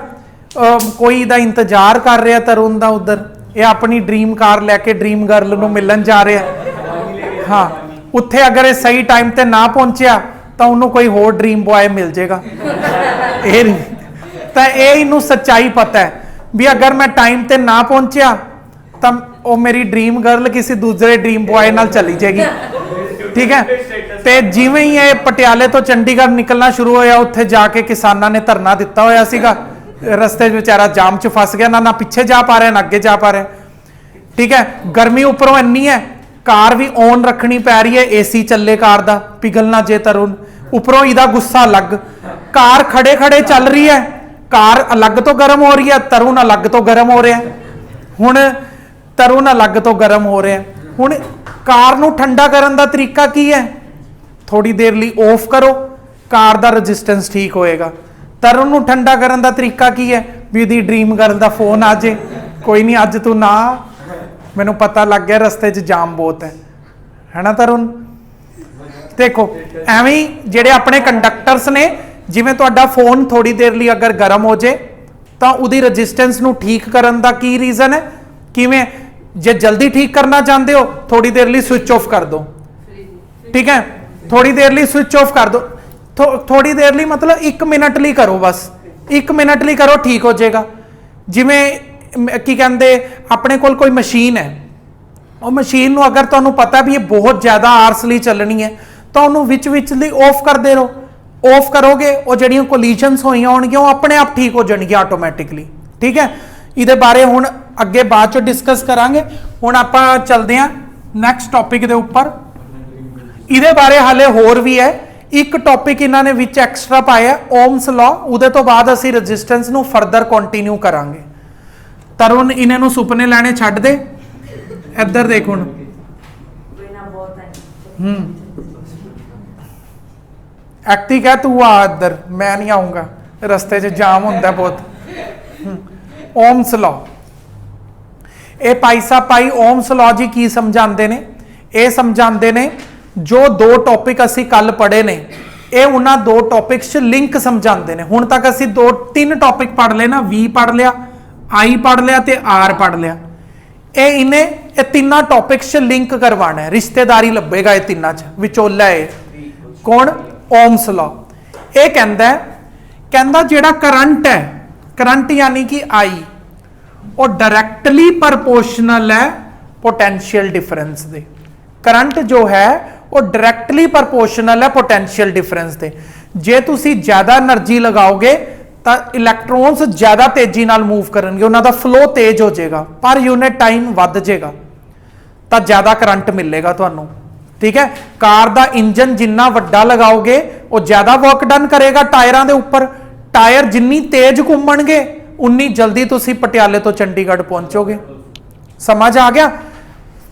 ਕੋਈ ਦਾ ਇੰਤਜ਼ਾਰ ਕਰ ਰਿਹਾ ਤਰੁਣ ਦਾ ਉਧਰ, ਇਹ ਆਪਣੀ ਡ੍ਰੀਮ ਕਾਰ ਲੈ ਕੇ ਡ੍ਰੀਮ ਗਰਲ ਨੂੰ ਮਿਲਣ ਜਾ ਰਿਹਾ। ਹਾਂ, ਉੱਥੇ ਅਗਰ ਇਹ ਸਹੀ ਟਾਈਮ ਤੇ ਨਾ ਪਹੁੰਚਿਆ ਤਾਂ ਉਹਨੂੰ ਕੋਈ ਹੋਰ ਡ੍ਰੀਮ ਬॉय ਮਿਲ ਜਾਏਗਾ। ਇਹ ਤਾਂ ਇਹਨੂੰ ਸੱਚਾਈ ਪਤਾ ਹੈ ਵੀ ਅਗਰ ਮੈਂ ਟਾਈਮ ਤੇ ਨਾ ਪਹੁੰਚਿਆ ਤਾਂ ਉਹ ਮੇਰੀ ਡ੍ਰੀਮ ਗਰਲ ਕਿਸੇ ਦੂਸਰੇ ਡ੍ਰੀਮ ਬॉय ਨਾਲ ਚਲੀ ਜਾਏਗੀ, ਠੀਕ ਹੈ। ਤੇ ਜਿਵੇਂ ਹੀ ਇਹ ਪਟਿਆਲੇ ਤੋਂ ਚੰਡੀਗੜ੍ਹ ਨਿਕਲਣਾ ਸ਼ੁਰੂ ਹੋਇਆ, ਉੱਥੇ ਜਾ ਕੇ ਕਿਸਾਨਾਂ ਨੇ ਧਰਨਾ ਦਿੱਤਾ ਹੋਇਆ ਸੀਗਾ, ਰਸਤੇ 'ਚ ਵਿਚਾਰਾ ਜਾਮ 'ਚ ਫਸ ਗਿਆ, ਨਾ ਪਿੱਛੇ ਜਾ ਪਾ ਰਿਹਾ ਨਾ ਅੱਗੇ ਜਾ ਪਾ ਰਿਹਾ, ਠੀਕ ਹੈ। ਗਰਮੀ ਉੱਪਰੋਂ ਇੰਨੀ ਹੈ, ਕਾਰ ਵੀ ਔਨ ਰੱਖਣੀ ਪੈ ਰਹੀ ਹੈ, ਏਸੀ ਚੱਲੇ ਕਾਰ ਦਾ, ਪਿਘਲ ਨਾ ਜੇ ਤਰੁਣ। ਉੱਪਰੋਂ ਇਹਦਾ ਗੁੱਸਾ ਅਲੱਗ, ਕਾਰ ਖੜੇ ਚੱਲ ਰਹੀ ਹੈ, ਕਾਰ ਅਲੱਗ ਤੋਂ ਗਰਮ ਹੋ ਰਹੀ ਹੈ, ਤਰੁਣ ਅਲੱਗ ਤੋਂ ਗਰਮ ਹੋ ਰਿਹਾ। ਹੁਣ ਤਰੁਣ ਅਲੱਗ ਤੋਂ ਗਰਮ ਹੋ ਰਿਹਾ। ਹੁਣ ਕਾਰ ਨੂੰ ਠੰਡਾ ਕਰਨ ਦਾ ਤਰੀਕਾ ਕੀ ਹੈ? ਥੋੜੀ ਦੇਰ ਲਈ ਆਫ ਕਰੋ, ਕਾਰ ਦਾ ਰੈਜ਼ਿਸਟੈਂਸ ਠੀਕ ਹੋਏਗਾ। तरन नूं ठंडा करन दा तरीका की है भी दी ड्रीम गर्ल दा फोन आ जे, कोई नहीं अज तू ना, मैनू पता लग गया रस्ते च जाम बहुत है ना तरुण। देखो एवें ही जेडे अपने कंडक्टर्स ने, जिवें तुहाडा फोन थोड़ी देर लिए अगर गर्म हो जाए तो उहदी रजिस्टेंस नूं ठीक करन दा की रीजन है, किवें जे जल्दी ठीक करना चाहते हो थोड़ी देर लिए स्विच ऑफ कर दो, ठीक है, थोड़ी देर लिए स्विच ऑफ कर दो, थोड़ी देर लिए मतलब 1 मिनट लिए करो, बस 1 मिनट लिए करो ठीक हो जाएगा। जिवें की कहते अपने कोल कोई मशीन है, वो मशीन नूं अगर तुहानूं पता भी ये बहुत ज़्यादा आर्स लिए चलनी है तो उन्होंने विच लिए ऑफ करते रहो, ऑफ करोगे वो जड़ियाँ कोलिजन्स होई होणगियां वो अपने आप ठीक हो जाएगी ऑटोमैटिकली, ठीक है। ये बारे हुण अगे बाद चो डिस्कस करांगे। हुण आपां चलदे हां नैक्सट टॉपिक दे उपर। इहदे बारे हाले होर भी है, एक टॉपिक इन्हां ने विच एक्स्ट्रा पाया ओम्स लॉ, उहदे तो बाद असीं रजिस्टेंस नूं फरदर कंटिन्यू करांगे। तरुण इन्हां नूं सुपने लैणे छड्ड दे, इधर देख हुण एक्टिव है तू आ इधर, मैं नहीं आऊँगा, रस्ते च जाम होंदा बहुत। ओम्स लॉ, ये भाई साहब भाई ओम्स लॉ जी की समझाते ने, ये समझाते ने जो 2 टॉपिक असी कल पढ़े ने ये उन्होंने 2 टॉपिक्स लिंक समझाते हैं। हुण तक असी 2-3 टॉपिक पढ़ ले ना, वी पढ़ लिया, आई पढ़ लिया ते आर पढ़ लिया, ये इन्हें ये 3 टॉपिक्स लिंक करवाना है, रिश्तेदारी लभेगा ये 3 च, विचोला है कौन, ओम्स लॉ। ये कहता जेड़ा करंट है, करंट यानी कि आई, वो डायरैक्टली प्रपोर्शनल है पोटेंशियल डिफरेंस दे। करंट जो है वो डायरैक्टली प्रपोर्शनल है पोटेंशियल डिफरेंस दे। जे तुसी ज्यादा एनर्जी लगाओगे तो इलैक्ट्रॉन्स ज्यादा तेजी नाल मूव करनगे, उन्हां दा फ्लो तेज हो जाएगा, पर यूनिट टाइम वध जाएगा, तो ज्यादा करंट मिलेगा तुहानूं, ठीक है। कार दा इंजन जिन्ना वड्डा लगाओगे वो ज्यादा वर्क डन करेगा टायरां दे उपर, टायर जिन्नी तेज घूमणगे उन्नी जल्दी तुसी पटियाले तो चंडीगढ़ पहुंचोगे। समझ आ गया,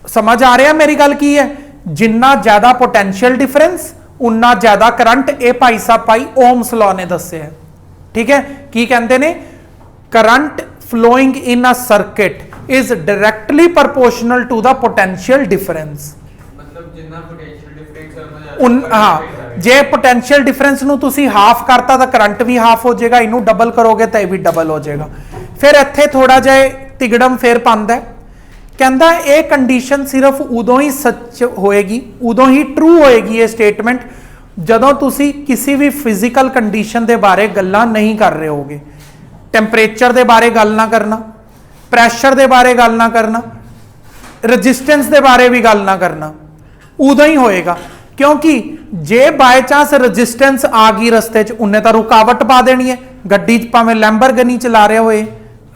समझ आ रहा मेरी गल की है, जिन्ना ज्यादा पोटेंशियल डिफरेंस उन्ना ज्यादा करंट, ए भाई साहब भाई ओम्स लॉ ने दस्सिया है, ठीक है। की कहते ने, current flowing in a circuit is directly proportional to the potential difference. हाँ, जे पोटेंशियल डिफरेंस नूं तुसी हाफ करता तो करंट भी हाफ हो जाएगा, इनू डबल करोगे तो यह भी डबल हो जाएगा। फिर इत्थे थोड़ा जिहा तिगड़म फिर पांदा है, कहता यह कंडीशन सिर्फ उदों ही सच होएगी, उदों ही ट्रू होएगी ये स्टेटमेंट जदों तुसी किसी भी फिजिकल कंडीशन के बारे गल्लां नहीं कर रहे होगे। टैंपरेचर के बारे गल ना करना, प्रैशर के बारे गल ना करना, रजिस्टेंस के बारे भी गल ना करना, उदों ही होएगा। क्योंकि जे बाय चांस रजिस्टेंस आ गई रस्ते च, उन्हें तो रुकावट पा देनी है, गड्डी भावें लैंबरगिनी चला रहे होए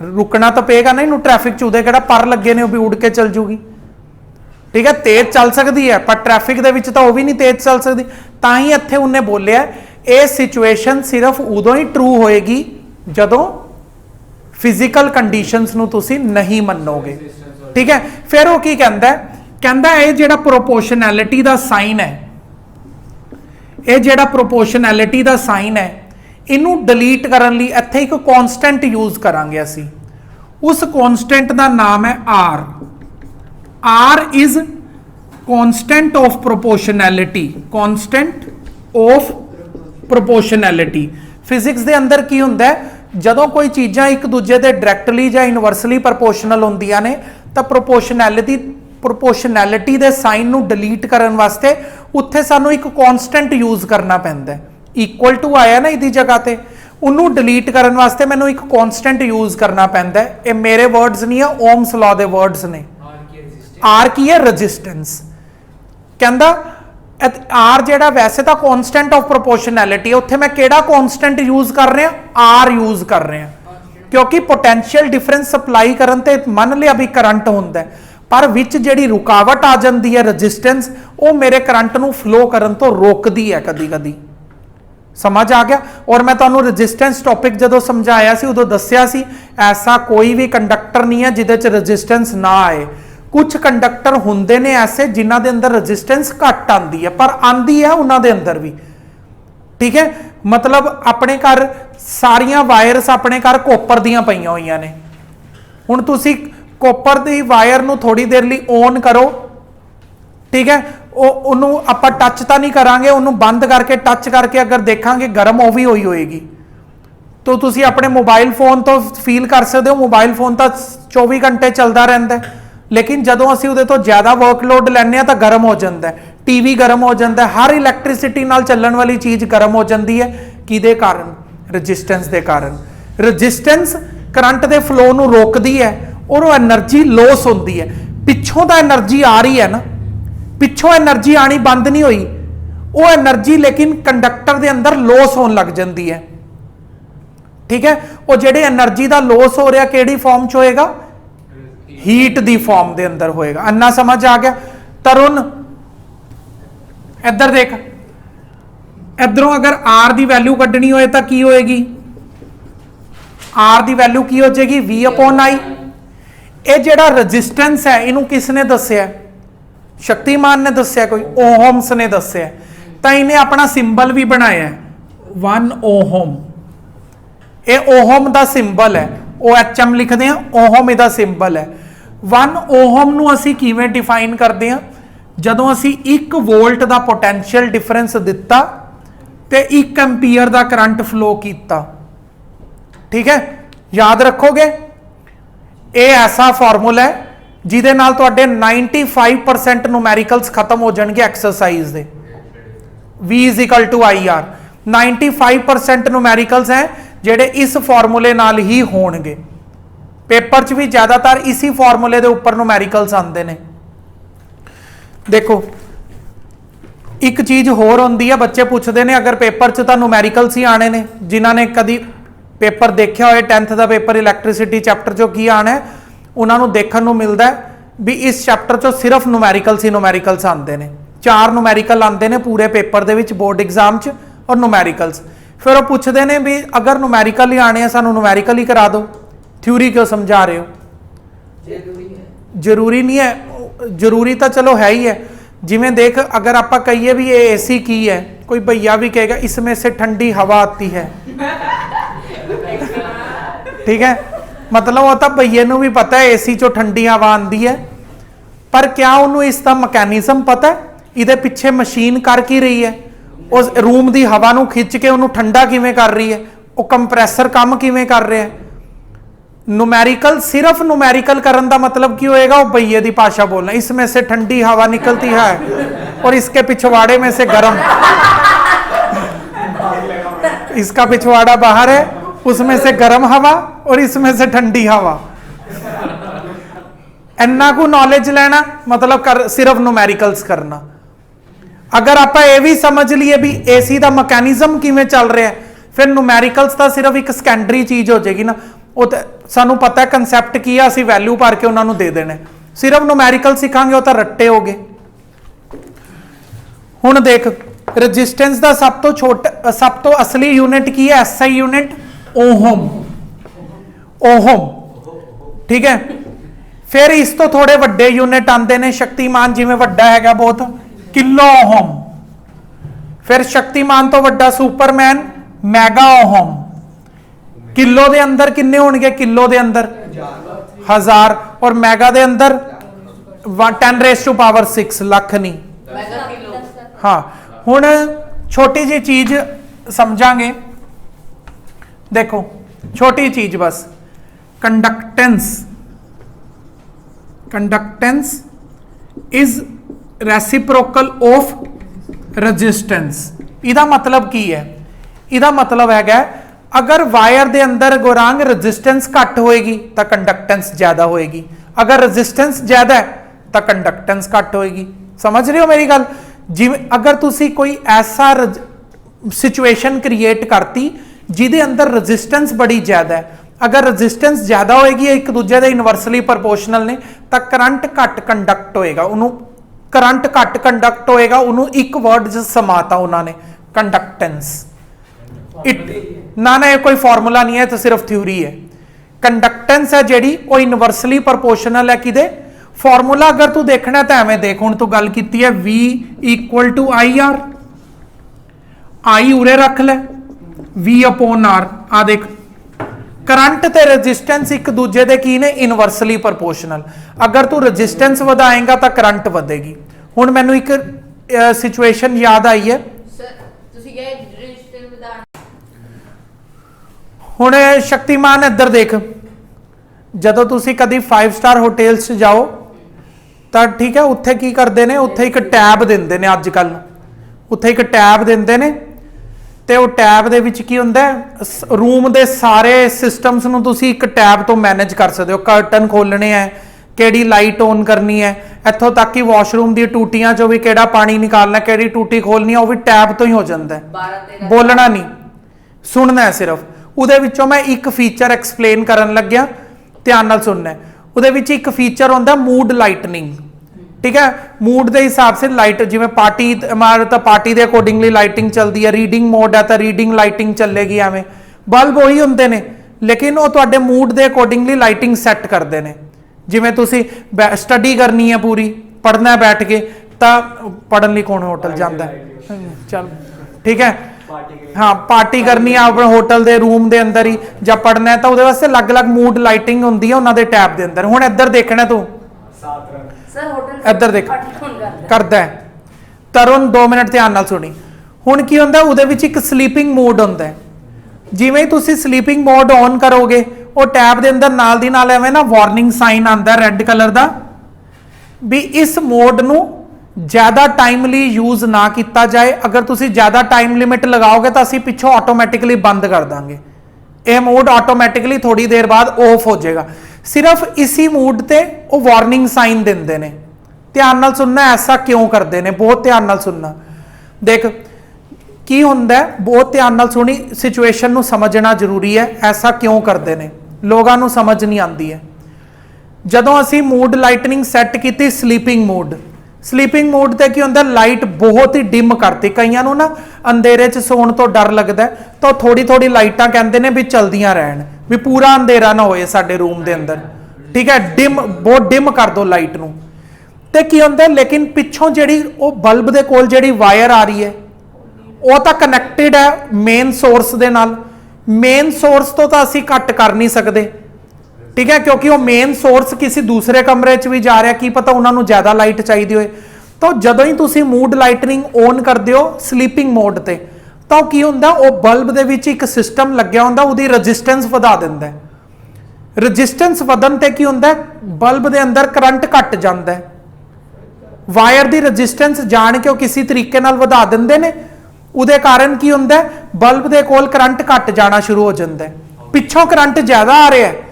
रुकना तो पेगा ना, इनू ट्रैफिक च उहदे किहड़ा पर लगे ने भी उड़ के चल जूगी, ठीक है। तेज चल सकती है पर ट्रैफिक दे विच तो वह भी नहीं तेज चल सकती, तां ही इत्थे उन्हें बोलिया ये सिचुएशन सिर्फ उदों ही ट्रू होएगी जदों फिजिकल कंडीशंस नूं तुसीं नहीं मन्नोगे, ठीक है। फिर वो की कहंदा है जिहड़ा प्रोपोर्शनैलिटी दा साइन है, ये जिहड़ा प्रोपोर्शनैलिटी दा साइन है इनू डिलीट करने लई इत्थे एक कॉन्स्टेंट यूज करांगे असीं। उस कॉन्स्टेंट दा नाम है R. R is constant of proportionality, constant of proportionality. Physics दे अंदर की हुंदा है, जदों कोई चीज़ां एक दूजे दे डायरैक्टली जां इनवर्सली प्रोपोर्शनल होंदियां ने तां प्रोपोर्शनैलिटी दे साइन नू डिलीट करन वास्ते उत्थे सानू एक कॉन्स्टेंट यूज करना पैंदा है। इक्वल टू आया ना इहदी जगह ते, उन्नू डिलीट करन वास्ते मैनू एक कॉन्स्टेंट यूज करना पैंदा है। ये मेरे वर्ड्स नहीं है, ओम्स लॉ दे वर्ड्स ने। आर की है रजिस्टेंस, कहंदा आर जेड़ा वैसे तो कॉन्स्टेंट ऑफ प्रोपोर्शनैलिटी है, उत्थे मैं केड़ा कॉन्स्टेंट यूज कर रहा, आर यूज कर रहे हैं, क्योंकि पोटेंशियल डिफरेंस सप्लाई करन ते मन लिया भी करंट होंदा है, पर विच जिहड़ी रुकावट आ जाती है रजिस्टेंस, वो मेरे करंट नू फ्लो करन तो रोकदी है कदी कदी। समझ आ गया। और मैं तुहानू रजिस्टेंस टॉपिक जदों समझाया सी उदों दस्सिया सी ऐसा कोई भी कंडक्टर नहीं है जिहदे च रजिस्टेंस ना आए। कुछ कंडक्टर हुंदे ने ऐसे जिन्हां दे अंदर रजिस्टेंस घट आंदी है, पर आंदी है उन्हां दे अंदर भी, ठीक है। मतलब अपने घर सारियां वायरस अपने घर कोपर दियां पईयां होईयां ने, हुण तुसी कोपर दी वायर नूं थोड़ी देर लई ऑन करो, ठीक है, ਉਹਨੂੰ ਆਪਾਂ टच तो नहीं करांगे, ਉਹਨੂੰ बंद करके टच करके अगर देखांगे गर्म वो भी होई होएगी। तो तुसी अपने मोबाइल फोन तो फील कर सकते हो, मोबाइल फोन तो 24 घंटे चलता रहता है, लेकिन जदों असीं उहदे तो ज़्यादा वर्कलोड लैंदे तो गर्म हो जाता है, टीवी गर्म हो जाता है, हर इलैक्ट्रिसिटी नाल चलण वाली चीज़ गर्म हो जाती है। किहदे कारण? रजिस्टेंस के कारण। रजिस्टेंस करंट के फ्लो नूं रोकदी है और एनर्जी लॉस होंदी है। पिछों तो एनर्जी आ रही है ना, पिछों एनर्जी आनी बंद नहीं हुई, वो एनर्जी लेकिन कंडक्टर के अंदर लॉस होने लग जाती है, ठीक है। वो जेडे एनर्जी का लॉस हो रहा किहड़ी फॉर्म च होएगा? हीट दी फॉर्म के अंदर होएगा। अन्ना समझ आ गया? तरुण इधर देख, इधरों अगर आर की वैल्यू कड्ढनी होए तो की होएगी? आर की वैल्यू की हो जाएगी? V/I। ये जेड़ा रजिस्टेंस है इनू किसने दस्या? शक्तिमान ने दस्या, कोई ओहम्स ने दस्या, तो इन्हें अपना सिंबल भी बनाया है 1 ओहम। ये ओहम का सिंबल है, OHM लिखते हैं, ओहम इहदा सिंबल है। 1 ओहम नूं असीं किवें डिफाइन करते हैं? जदों असीं 1 वोल्ट का पोटेंशियल डिफरेंस दिता ते 1 एंपीयर का करंट फ्लो किया, ठीक है। याद रखोगे, ये ऐसा फॉर्मूला है जिहदे नाल तुहाडे 95% न्यूमैरिकल्स खत्म हो जाएंगे एक्सरसाइज दे। V=IR। 95% न्यूमैरिकल्स हैं जिहड़े इस फॉर्मूले नाल ही होणगे। पेपर च भी ज़्यादातर इसी फॉर्मूले के उपर न्यूमैरिकल्स आते हैं। देखो एक चीज़ होर होंदी है, बच्चे पूछते हैं अगर पेपर च तो न्यूमैरिकल्स ही आने ने, जिन्हों ने कभी पेपर देखा हो, 10th का पेपर इलैक्ट्रिसिटी चैप्टर चो की आना है, उन्होंने देखने को मिलता है भी इस चैप्टर चो सिर्फ न्यूमैरिकल्स ही न्यूमैरिकल्स आते हैं। 4 न्यूमैरिकल आते हैं पूरे पेपर दे विच, बोर्ड एग्जाम च, और न्यूमैरिकल्स। फिर वो पूछते हैं भी अगर न्यूमैरिकल ही आने, सानू न्यूमैरिकल ही करा दो, थ्योरी क्यों समझा रहे हो? जरूरी नहीं है, जरूरी तो चलो है ही है। जिमें देख, अगर आप कहिए भी ये AC की है, कोई भैया भी कहेगा इसमें से ठंडी हवा आती है, ठीक है, मतलब वो तो भैये नूं भी पता है AC चो ठंडी हवा आती है, पर क्या उन्होंने इसका मैकेनिज्म पता है? इहदे पिछे मशीन कर की रही है, उस रूम की हवा नूं खिंच के उन्होंने ठंडा किवें कर रही है, वो कंप्रैसर काम किवें कर रहे हैं। न्यूमैरिकल, सिर्फ न्यूमैरिकल करने का मतलब की होएगा? वो भैये की भाषा बोलना, इसमें से ठंडी हवा निकलती है और इसके पिछवाड़े में से गर्म, इसका पिछवाड़ा बाहर है, उसमें से गर्म हवा और इसमें से ठंडी हवा। इन्ना को नॉलेज लेना मतलब सिर्फ न्यूमैरिकल्स करना। अगर आप ये भी समझ लिए भी AC का मैकेनिज्म किवें चल रहा है, फिर न्यूमैरिकल्स तो सिर्फ एक सैकेंडरी चीज हो जाएगी ना। वो तो सानू पता है कंसैप्ट की है, असीं वैल्यू भर के उन्होंने दे देने। सिर्फ न्यूमैरिकल सीखांगे वो तो रट्टे हो गए। हुण देख, रजिस्टेंस का सब तो छोटा, सब तो असली यूनिट की है? SI यूनिट ओहम, ओहम, ठीक है। फिर इस तो थोड़े वड्डे यूनिट आते हैं, शक्तिमान जिवें वड्डा हैगा बहुत, किलो ओहम। फिर शक्तिमान तो वड्डा सुपरमैन मैगा ओहम। किलो दे अंदर किन्ने होणगे? किलो दे अंदर 1000, और मैगा दे अंदर 10⁶ लाख नहीं। हाँ, हुण छोटी जी चीज समझांगे। देखो छोटी चीज बस, conductance, conductance is reciprocal of resistance. इहदा मतलब की है? इहदा मतलब है अगर वायर दे अंदर गौरांग रजिस्टेंस घट होएगी तो कंडक्टेंस ज्यादा होएगी, अगर रजिस्टेंस ज्यादा है तो कंडक्टेंस घट होएगी। समझ रहे हो मेरी गल? जिवें अगर तुसी कोई ऐसा सिचुएशन क्रिएट करती जिहदे अंदर रजिस्टेंस बड़ी ज्यादा है, अगर रजिस्टेंस ज्यादा होएगी एक दूजे दे इनवर्सली प्रोपोर्शनल ने, तो करंट घट कंडक्ट होएगा। उन्हों करंट घट कंडक्ट होएगा, उन्हों एक वर्ड च समाता उन्होंने, कंडक्टेंस। इट ना ना, ये कोई फॉर्मूला नहीं है, तो सिर्फ थ्योरी है। कंडक्टेंस है जेडी वो इनवर्सली प्रोपोर्शनल है किदे? फॉर्मूला अगर तू देखना तो एवें देख, हुण तू गल कीती है V=IR, I उरे रख ले, V/R, आ देख करंट ते रजिस्टेंस एक दूजे दे की ने इनवर्सली प्रोपोर्शनल। अगर तू रजिस्टेंस वधाएगा तो करंट ਵਧੇਗੀ। हुण मैनू एक सिचुएशन याद आई है। हुण शक्तिमान इधर देख, जदों तुसी कदी 5 स्टार होटल्स जाओ तो ठीक है, उत्थे की करते हैं, उत्थे एक टैब देंदे ने, अजकल उत्थे एक टैब देंदे ने ते वो टैब दे विच की हुंदा है, रूम दे सारे सिस्टम्स नूं तुसी एक टैब तो मैनेज कर सकते हो। कर्टन खोलने हैं, केड़ी लाइट ऑन करनी है, इत्थों तक कि वॉशरूम दी टूटियां चो भी केड़ा पानी निकालना, केड़ी टूटी खोलनी है, वो भी टैब तो ही हो जाता है। बोलना नहीं, सुनना है सिर्फ। उहदे विचों मैं एक फीचर एक्सप्लेन करन लग्या, ध्यान नाल सुनना है। उहदे विच एक फीचर हुंदा मूड लाइटनिंग, ठीक है। मूड के हिसाब से लाइट, जिवें पार्टी हमारे तो पार्टी के अकॉर्डिंगली लाइटिंग चलती है, रीडिंग मोड है तो रीडिंग लाइटिंग चलेगी। एवें बल्ब वही होंगे ने, लेकिन वो तुहाडे मूड के अकॉर्डिंगली लाइटिंग सैट करते हैं। जिवें तुसी स्टडी करनी है, पूरी पढ़ना है बैठ के, तो पढ़न लई कौन होटल जाता है, चल ठीक है, हाँ पार्टी करनी है अपने होटल के रूम के अंदर ही, जब पढ़ना है तो वो वास्ते अलग अलग मूड लाइटिंग होंगी है उन्होंने टैब के अंदर। हुण इधर देखना तू, इधर देख करता है तरुण, 2 मिनट ध्यान नाल सुनी। हुण की हुंदा, उहदे विच एक स्लीपिंग मोड हुंदा है। जिवें ही तुसीं स्लीपिंग मोड ऑन करोगे, वो टैब के अंदर नाल दी नाल एवें ना वार्निंग साइन आंदा है रेड कलर का, भी इस मोड नूं ज्यादा टाइमली यूज ना किया जाए। अगर तुसीं ज्यादा टाइम लिमिट लगाओगे तो असीं पिछों ऑटोमैटिकली बंद कर देंगे। यह मोड ऑटोमैटिकली थोड़ी देर बाद ऑफ हो जाएगा। सिर्फ इसी मूड ते वो वार्निंग साइन देंदे ने। ध्यान नाल सुनना, ऐसा क्यों करते हैं, बहुत ध्यान नाल सुनना। देख की हुंदा है, बहुत ध्यान नाल सुनी, सिचुएशन नूं समझना जरूरी है। ऐसा क्यों करते हैं, लोगों नूं समझ नहीं आती है। जदों असीं मूड लाइटनिंग सैट की स्लीपिंग मूड, स्लीपिंग मूड ते की हुंदा, लाइट बहुत ही डिम करती। कईयां नूं ना अंधेरे च सोण तो डर लगदा है, तो थोड़ी थोड़ी लाइटां कहंदे ने भी चलदियां रहण, भी पूरा अंधेरा ना होए साडे रूम दे अंदर, ठीक है, डिम बहुत डिम कर दो लाइट नूं। ते की हुंदा, लेकिन पिछों जिहड़ी वो बल्ब दे कोल जिहड़ी वायर आ रही है, वो तो कनैक्टेड है मेन सोर्स दे नाल। मेन सोर्स तो असीं घट कर नहीं सकते, ठीक है, क्योंकि वो मेन सोर्स किसी दूसरे कमरे च भी जा रहा, की पता उन्होंने ज्यादा लाइट चाहिए होए। तो जदों ही तुसीं मूड लाइटनिंग ऑन करते हो स्लीपिंग मोड ते, तो की हुंदा, वो बल्ब दे विच एक सिस्टम लग्या हुंदा, उहदी रजिस्टेंस वधा दिंदा है। रजिस्टेंस वधन ते की हुंदा, बल्ब दे अंदर करंट घट जांदा है। वायर दी रजिस्टेंस जान के किसी तरीके नाल वधा दिंदे ने, उहदे कारण की हुंदा, बल्ब दे कोल करंट घट जाना शुरू हो जांदा है। पिछों करंट ज्यादा आ रहा है,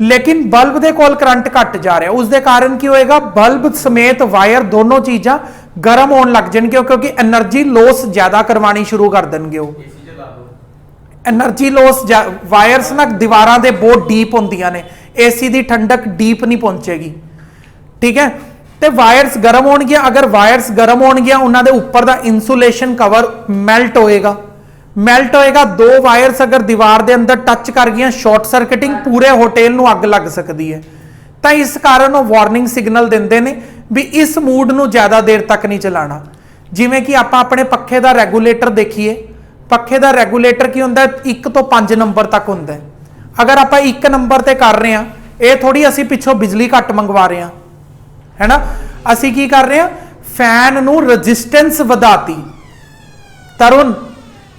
लेकिन बल्ब दे कोल करंट घट जा रहा है। उसके कारण की होएगा, बल्ब समेत वायर दोनों चीज़ां गर्म होने लग जाएंगे, क्योंकि एनर्जी लॉस ज्यादा करवानी शुरू कर देंगे। वो एनर्जी लॉस, वायरस ना दीवारां दे बहुत डीप होंदियां ने, एसी दी ठंडक डीप नहीं पहुंचेगी, ठीक है। तो वायरस गर्म होणगियां, अगर वायरस गर्म होणगियां, उन्हां दे उपर दा इंसुलेशन कवर मैल्ट होएगा। मैल्ट होएगा, 2 वायरस अगर दीवार के अंदर टच कर गई, शॉर्ट सर्किटिंग, पूरे होटल नूं अग लग सकती है। तो इस कारण वो वार्निंग सिग्नल देंदे ने भी इस मूड नूं ज्यादा देर तक नहीं चलाना। जिवें कि आपां अपने पखे का रैगूलेटर देखिए, पखे का रैगूलेटर की हुंदा, 1 तो 5 नंबर तक हुंदा है। अगर आपां 1 नंबर ते कर रहे हैं, ये थोड़ी असीं पिछों बिजली घट मंगवा रहे हैं, है ना। असीं की कर रहे हैं, फैन नूं रजिस्टेंस वधाती। तरुण,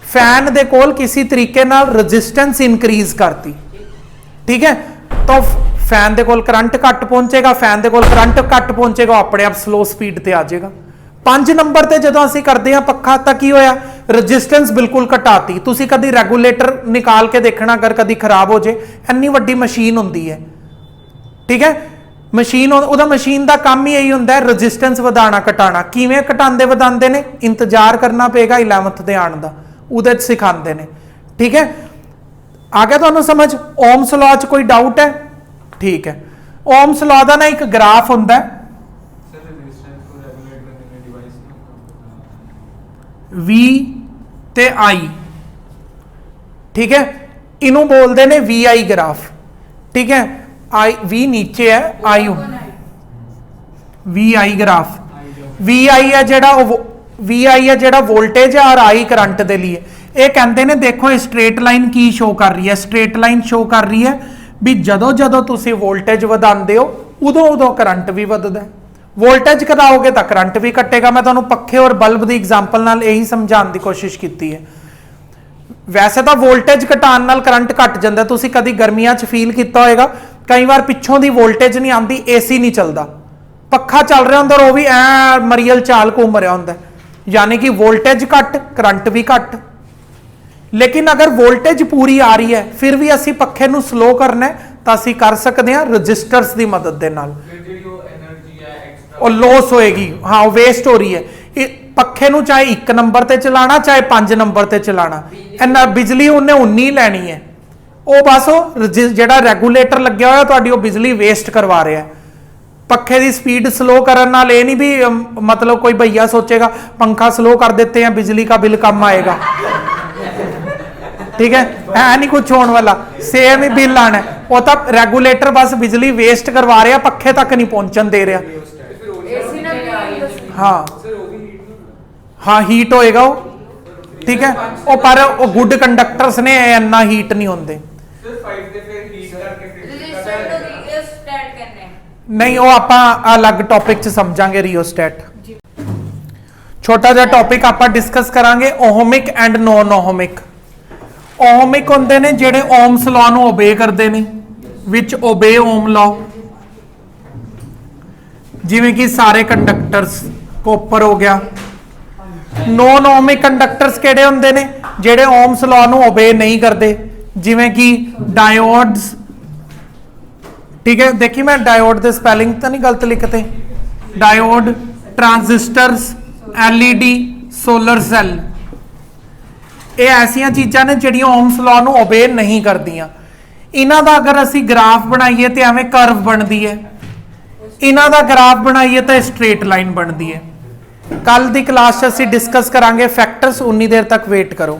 फैन दे कोल किसी तरीके नाल रजिस्टेंस इंक्रीज करती, ठीक है, तो फैन दे कोल करंट घट पहुंचेगा, फैन दे कोल करंट घट पहुंचेगा, अपने आप स्लो स्पीड ते आ जाएगा। 5 नंबर ते जदों असीं करदे हां पक्खा, तां की होया, रजिस्टेंस बिल्कुल घटाती। तुसीं कदी रैगूलेटर निकाल के देखना, अगर कदी खराब हो जाए, इन्नी वड्डी मशीन हुंदी है, ठीक है, मशीन, उहदा मशीन का काम ही यही हुंदा है, रजिस्टेंस वधाना घटाना। किवें घटांदे वधांदे ने, इंतजार करना पेगा 11th दे आण दा, उहदे सिखाते हैं, ठीक है। आ गया तुहानूं समझ। ओम्स लॉ च कोई डाउट है, ठीक है। ओम्स लॉ का ना एक ग्राफ हुंदा है, वी ते आई, ठीक है, इनू बोलते ने वी आई ग्राफ, ठीक है। आई वी नीचे है, आई वी आई ग्राफ, वी आई है जेड़ा वी आई है जेड़ा वोल्टेज है, और आई करंट दे लिए। ਇਹ ਕਹਿੰਦੇ ਨੇ ਦੇਖੋ ਇਹ ਸਟ੍ਰੇਟ ਲਾਈਨ ਕੀ ਸ਼ੋ ਕਰ ਰਹੀ ਹੈ, ਸਟ੍ਰੇਟ ਲਾਈਨ ਸ਼ੋ ਕਰ ਰਹੀ ਹੈ ਵੀ ਜਦੋਂ ਜਦੋਂ ਤੁਸੀਂ ਵੋਲਟੇਜ ਵਧਾਉਂਦੇ ਹੋ ਉਦੋਂ ਉਦੋਂ ਕਰੰਟ ਵੀ ਵਧਦਾ ਹੈ। ਵੋਲਟੇਜ ਘਟਾਓਗੇ ਤਾਂ ਕਰੰਟ ਵੀ ਘਟੇਗਾ। ਮੈਂ ਤੁਹਾਨੂੰ ਪੱਖੇ ਔਰ ਬਲਬ ਦੀ ਐਗਜ਼ਾਮਪਲ ਨਾਲ ਇਹੀ ਸਮਝਾਉਣ ਦੀ ਕੋਸ਼ਿਸ਼ ਕੀਤੀ ਹੈ। ਵੈਸੇ ਤਾਂ ਵੋਲਟੇਜ ਘਟਾਉਣ ਨਾਲ ਕਰੰਟ ਘਟ ਜਾਂਦਾ, ਤੁਸੀਂ ਕਦੀ ਗਰਮੀਆਂ 'ਚ ਫੀਲ ਕੀਤਾ ਹੋਏਗਾ, ਕਈ ਵਾਰ ਪਿੱਛੋਂ ਦੀ ਵੋਲਟੇਜ ਨਹੀਂ ਆਉਂਦੀ, ਏਸੀ ਨਹੀਂ ਚੱਲਦਾ, ਪੱਖਾ ਚੱਲ ਰਿਹਾ ਹੁੰਦਾ ਉਹ ਵੀ ਐ ਮਰੀਅਲ ਚਾਲ ਘੁੰਮ ਰਿਹਾ ਹੁੰਦਾ, यानी कि वोल्टेज घट करंट भी घट। लेकिन अगर वोल्टेज पूरी आ रही है फिर भी असी पखे नूं स्लो करना है तो असी कर सकते हैं रजिस्टर्स की मदद के नाल, लॉस होएगी, हाँ वेस्ट हो रही है। पखे नूं चाहे 1 नंबर ते चलाना चाहे 5 नंबर ते चलाना, इन्ना बिजली उन्हें उन्नी लैनी है। वो बस जिहड़ा रेगूलेटर लग्या होया तुहाडी वो बिजली वेस्ट करवा रहा है। पखे की स्पीड स्लो करने नाल ये नहीं भी मतलब कोई भैया सोचेगा पंखा स्लो कर देते हैं बिजली का बिल कम आएगा, ठीक है नहीं कुछ होने वाला, सेम ही बिल आना है। वो तो रेगूलेटर बस बिजली वेस्ट करवा रहा, पखे तक नहीं पहुंचन दे रहा। हाँ हाँ हीट होएगा वो, ठीक है वो, पर वो गुड कंडक्टर्स ने इन्ना हीट नहीं होंगे। नहीं वो आप अलग टॉपिक च समझांगे रियोस्टेट। छोटा जिहा टॉपिक आप डिस्कस करांगे ohmic and non ohmic. Ohmic होंदे ने जिहड़े ओम्स लॉ नूं ओबे करदे ने, विच ओबे ओम लॉ, जिवें कि सारे कंडक्टर्स, कॉपर हो गया। नॉन ओहमिक कंडक्टर्स किहड़े होंदे ने, जिहड़े ओम्स लॉ नूं ओबे नहीं करदे, जिवें कि डायोड्स, ठीक है। देखिए मैं डायोड के स्पैलिंग तो नहीं गलत लिखते, diode, transistors, LED, solar cell, ये ऐसिया चीज़ां ने जिहड़ियां ओम्स लॉ नूं ओबे नहीं करदियां। इन्हां दा अगर असी ग्राफ बनाइए तो एवें कर्व बनती है, इन्हां दा ग्राफ बनाइए तो स्ट्रेट लाइन बनती है। कल की क्लास असी डिस्कस करांगे फैक्टर्स, उन्नी देर तक वेट करो।